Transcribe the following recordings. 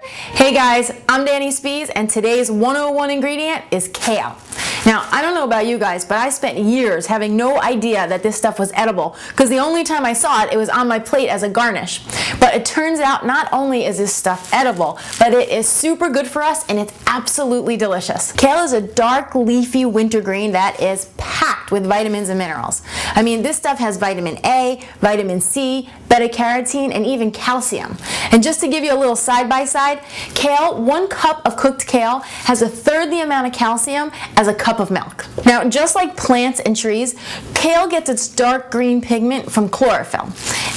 Hey guys, I'm Danny Spees and today's 101 ingredient is kale. Now, I don't know about you guys, but I spent years having no idea that this stuff was edible because the only time I saw it, it was on my plate as a garnish. But it turns out not only is this stuff edible, but it is super good for us and it's absolutely delicious. Kale is a dark leafy wintergreen that is packed with vitamins and minerals. I mean, this stuff has vitamin A, vitamin C, beta-carotene, and even calcium. And just to give you a little side-by-side, kale, 1 cup of cooked kale has 1/3 the amount of calcium as a cup of milk. Now, just like plants and trees, kale gets its dark green pigment from chlorophyll.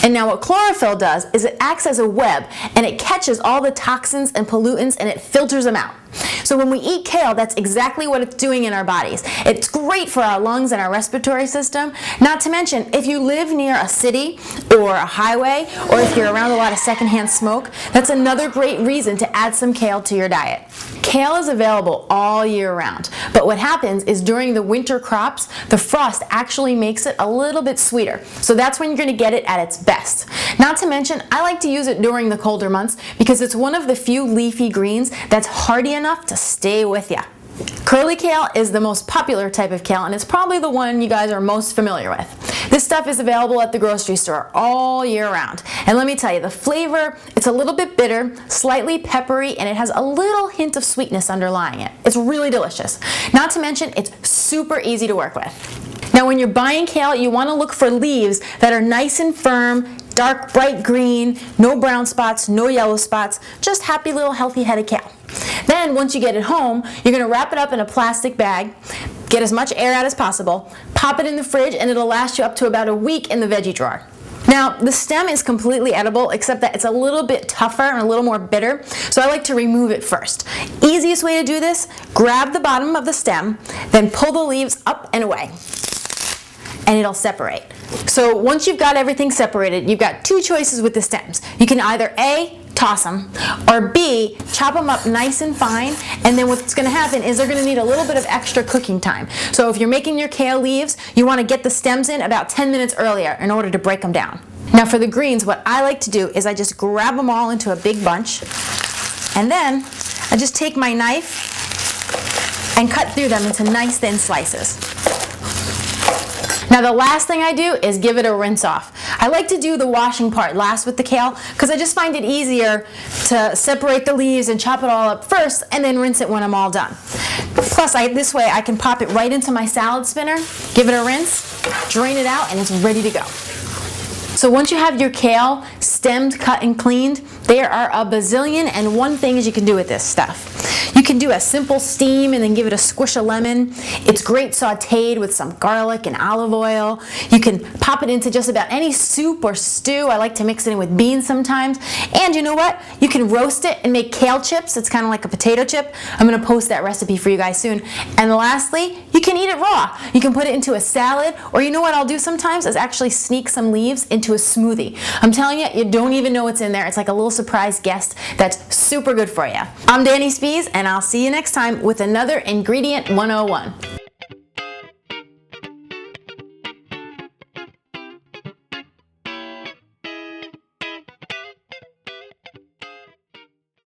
And now what chlorophyll does is it acts as a web and it catches all the toxins and pollutants and it filters them out. So when we eat kale, that's exactly what it's doing in our bodies. It's great for our lungs and our respiratory system. Not to mention, if you live near a city or a highway, or if you're around a lot of secondhand smoke, that's another great reason to add some kale to your diet. Kale is available all year round, but what happens is during the winter crops, the frost actually makes it a little bit sweeter. So that's when you're going to get it at its best. Not to mention, I like to use it during the colder months because it's one of the few leafy greens that's hardy enough to stay with you. Curly kale is the most popular type of kale and it's probably the one you guys are most familiar with. This stuff is available at the grocery store all year round. And let me tell you, the flavor, it's a little bit bitter, slightly peppery, and it has a little hint of sweetness underlying it. It's really delicious. Not to mention, it's super easy to work with. Now when you're buying kale, you want to look for leaves that are nice and firm, dark bright green, no brown spots, no yellow spots, just happy little healthy head of kale. Then once you get it home, you're going to wrap it up in a plastic bag, get as much air out as possible, pop it in the fridge, and it'll last you up to about a week in the veggie drawer. Now, the stem is completely edible, except that it's a little bit tougher and a little more bitter, so I like to remove it first. Easiest way to do this, grab the bottom of the stem, then pull the leaves up and away, and it'll separate. So once you've got everything separated, you've got 2 choices with the stems. You can either A, toss them, or B, chop them up nice and fine, and then what's going to happen is they're going to need a little bit of extra cooking time. So if you're making your kale leaves, you want to get the stems in about 10 minutes earlier in order to break them down. Now for the greens, what I like to do is I just grab them all into a big bunch, and then I just take my knife and cut through them into nice thin slices. Now the last thing I do is give it a rinse off. I like to do the washing part last with the kale because I just find it easier to separate the leaves and chop it all up first and then rinse it when I'm all done. Plus, this way I can pop it right into my salad spinner, give it a rinse, drain it out, and it's ready to go. So once you have your kale stemmed, cut, and cleaned, there are a bazillion and 1 things you can do with this stuff. You can do a simple steam and then give it a squish of lemon. It's great sauteed with some garlic and olive oil. You can pop it into just about any soup or stew. I like to mix it in with beans sometimes. And you know what? You can roast it and make kale chips. It's kind of like a potato chip. I'm going to post that recipe for you guys soon. And lastly, you can eat it raw. You can put it into a salad, or you know what I'll do sometimes is actually sneak some leaves into a smoothie. I'm telling you, you don't even know what's in there. It's like a little surprise guest that's super good for you. I'm Danny Spees, and I'll see you next time with another Ingredient 101.